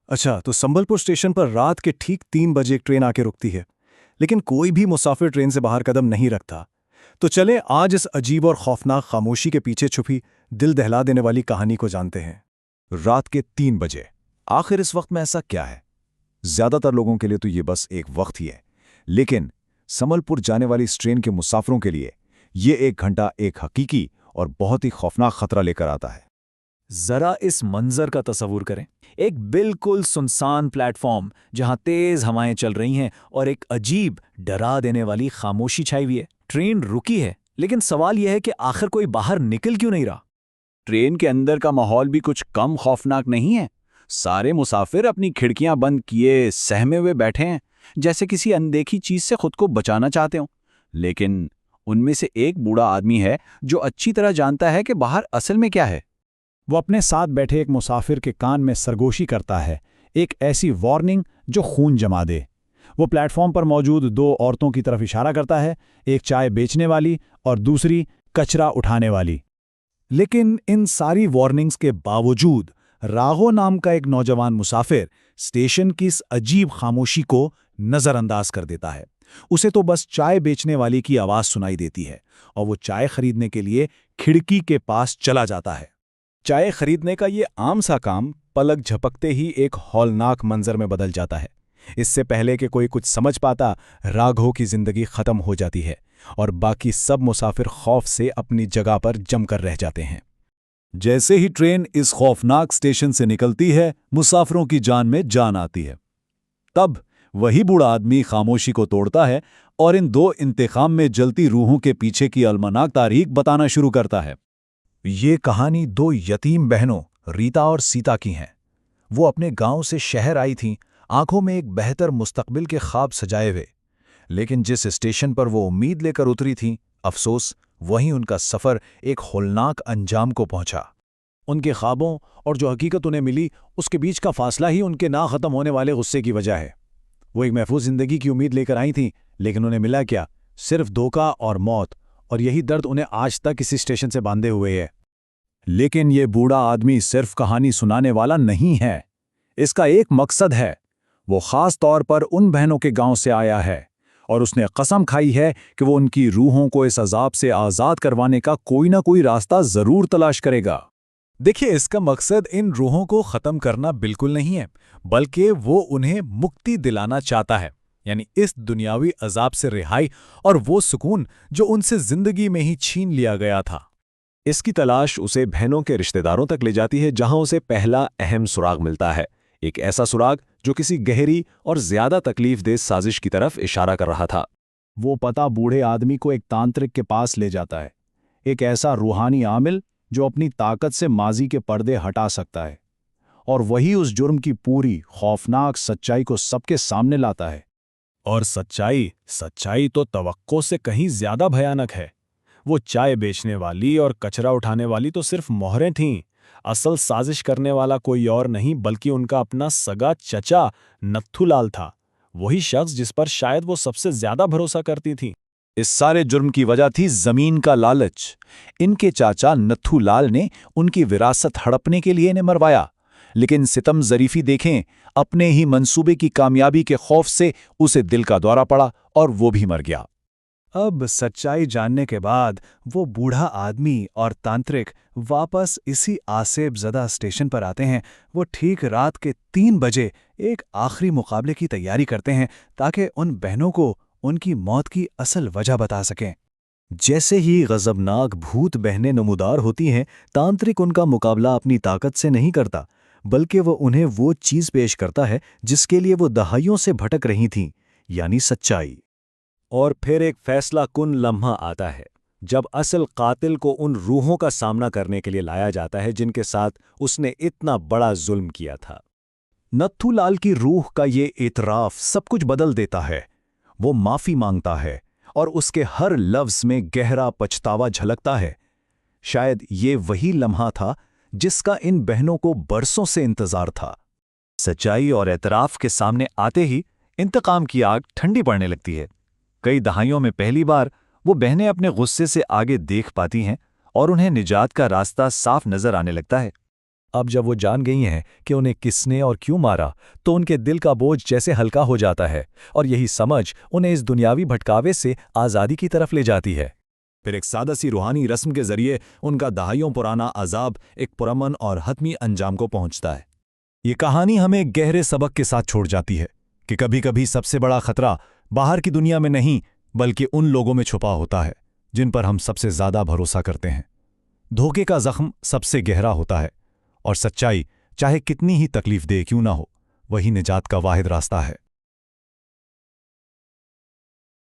अच्छा, तो संबलपुर स्टेशन पर रात के ठीक 3 बजे एक ट्रेन आके रुकती है, लेकिन कोई भी मुसाफिर ट्रेन से बाहर कदम नहीं रखता। तो चले आज इस अजीब और खौफनाक खामोशी के पीछे छुपी दिल दहला देने वाली कहानी को जानते हैं। रात के 3 बजे, आखिर इस वक्त में ऐसा क्या है? ज्यादातर लोगों के लिए तो ये बस एक वक्त ही है, लेकिन संबलपुर जाने वाली इस ट्रेन के मुसाफिरों के लिए ये 1 घंटा एक हकीकी और बहुत ही खौफनाक खतरा लेकर आता है। जरा इस मंजर का तस्वूर करें। एक बिल्कुल सुनसान प्लेटफॉर्म जहां तेज हवाएं चल रही हैं और एक अजीब डरा देने वाली खामोशी छाई हुई है। ट्रेन रुकी है, लेकिन सवाल यह है कि आखिर कोई बाहर निकल क्यों नहीं रहा। ट्रेन के अंदर का माहौल भी कुछ कम खौफनाक नहीं है। सारे मुसाफिर अपनी खिड़कियां बंद किए सहमे हुए बैठे हैं, जैसे किसी अनदेखी चीज से खुद को बचाना चाहते हो। लेकिन उनमें से एक बूढ़ा आदमी है जो अच्छी तरह जानता है कि बाहर असल में क्या है। वो अपने साथ बैठे एक मुसाफिर के कान में सरगोशी करता है, एक ऐसी वार्निंग जो खून जमा दे। वो प्लेटफॉर्म पर मौजूद 2 औरतों की तरफ इशारा करता है, एक चाय बेचने वाली और दूसरी कचरा उठाने वाली। लेकिन इन सारी वार्निंग्स के बावजूद राघो नाम का एक नौजवान मुसाफिर स्टेशन की इस अजीब खामोशी को नजरअंदाज कर देता है। उसे तो बस चाय बेचने वाली की आवाज सुनाई देती है और वो चाय खरीदने के लिए खिड़की के पास चला जाता है। चाय खरीदने का ये आम सा काम पलक झपकते ही एक हौलनाक मंजर में बदल जाता है। इससे पहले कि कोई कुछ समझ पाता, राघव की जिंदगी खत्म हो जाती है और बाकी सब मुसाफिर खौफ से अपनी जगह पर जमकर रह जाते हैं। जैसे ही ट्रेन इस खौफनाक स्टेशन से निकलती है, मुसाफिरों की जान में जान आती है। तब वही बूढ़ा आदमी खामोशी को तोड़ता है और इन 2 इंतकाम में जलती रूहों के पीछे की अलमनाक तारीख बताना शुरू करता है। ये कहानी 2 यतीम बहनों रीता और सीता की है। वो अपने गांव से शहर आई थीं, आंखों में एक बेहतर मुस्तकबिल के ख्वाब सजाए हुए। लेकिन जिस स्टेशन पर वो उम्मीद लेकर उतरी थीं, अफसोस वहीं उनका सफर एक होलनाक अंजाम को पहुंचा। उनके ख्वाबों और जो हकीकत उन्हें मिली, उसके बीच का फासला ही उनके ना खत्म होने वाले गुस्से की वजह है। वो एक महफूज जिंदगी की उम्मीद लेकर आई थीं, लेकिन उन्हें मिला क्या? सिर्फ धोखा और मौत। और यही दर्द उन्हें आज तक इसी स्टेशन से बांधे हुए है। लेकिन ये बूढ़ा आदमी सिर्फ कहानी सुनाने वाला नहीं है। इसका एक मकसद है। वो खास तौर पर उन बहनों के गांव से आया है और उसने कसम खाई है कि वो उनकी रूहों को इस अजाब से आज़ाद करवाने का कोई ना कोई रास्ता जरूर तलाश करेगा। देखिए, इसका मकसद इन रूहों को खत्म करना बिल्कुल नहीं है, बल्कि वो उन्हें मुक्ति दिलाना चाहता है, यानी इस दुनियावी अजाब से रिहाई और वो सुकून जो उनसे जिंदगी में ही छीन लिया गया था। इसकी तलाश उसे बहनों के रिश्तेदारों तक ले जाती है, जहां उसे पहला अहम सुराग मिलता है। एक ऐसा सुराग जो किसी गहरी और ज्यादा तकलीफदेह साजिश की तरफ इशारा कर रहा था। वो पता बूढ़े आदमी को एक तांत्रिक के पास ले जाता है, एक ऐसा रूहानी आमिल जो अपनी ताकत से माजी के पर्दे हटा सकता है और वही उस जुर्म की पूरी खौफनाक सच्चाई को सबके सामने लाता है। और सच्चाई तो तवक्को से कहीं ज्यादा भयानक है। वो चाय बेचने वाली और कचरा उठाने वाली तो सिर्फ मोहरें थीं। असल साजिश करने वाला कोई और नहीं, बल्कि उनका अपना सगा चचा नत्थूलाल था। वही शख्स जिस पर शायद वो सबसे ज्यादा भरोसा करती थी। इस सारे जुर्म की वजह थी जमीन का लालच। इनके चाचा नत्थूलाल ने उनकी विरासत हड़पने के लिए इन्हें मरवाया, लेकिन सितम ज़रीफ़ी देखें, अपने ही मंसूबे की कामयाबी के खौफ से उसे दिल का दौरा पड़ा और वो भी मर गया। अब सच्चाई जानने के बाद वो बूढ़ा आदमी और तांत्रिक वापस इसी आसेब-ज़दा स्टेशन पर आते हैं। वो ठीक रात के 3 बजे एक आखिरी मुकाबले की तैयारी करते हैं, ताकि उन बहनों को उनकी मौत की असल वजह बता सकें। जैसे ही गज़बनाक भूत बहनें नमूदार होती हैं, तांत्रिक उनका मुकाबला अपनी ताकत से नहीं करता, बल्कि वो उन्हें वो चीज़ पेश करता है जिसके लिए वो दहाइयों से भटक रही थीं, यानी सच्चाई। और फिर एक फैसला कुन लम्हा आता है, जब असल कातिल को उन रूहों का सामना करने के लिए लाया जाता है जिनके साथ उसने इतना बड़ा जुल्म किया था। नत्थूलाल की रूह का ये इतराफ सब कुछ बदल देता है। वो माफ़ी मांगता है और उसके हर लफ्ज़ में गहरा पछतावा झलकता है। शायद ये वही लम्हा था जिसका इन बहनों को बरसों से इंतजार था। सच्चाई और एतराफ़ के सामने आते ही इंतकाम की आग ठंडी पड़ने लगती है। कई दहाइयों में पहली बार वो बहनें अपने गुस्से से आगे देख पाती हैं और उन्हें निजात का रास्ता साफ नजर आने लगता है। अब जब वो जान गई हैं कि उन्हें किसने और क्यों मारा, तो उनके दिल का बोझ जैसे हल्का हो जाता है और यही समझ उन्हें इस दुनियावी भटकावे से आज़ादी की तरफ ले जाती है। फिर एक सादा सी रूहानी रस्म के जरिए उनका दहाइयों पुराना अजाब एक पुरअमन और हतमी अंजाम को पहुंचता है। ये कहानी हमें एक गहरे सबक के साथ छोड़ जाती है कि कभी कभी सबसे बड़ा खतरा बाहर की दुनिया में नहीं बल्कि उन लोगों में छुपा होता है जिन पर हम सबसे ज्यादा भरोसा करते हैं। धोखे का जख्म सबसे गहरा होता है और सच्चाई चाहे कितनी ही तकलीफ दे क्यों ना हो, वही निजात का वाहिद रास्ता है।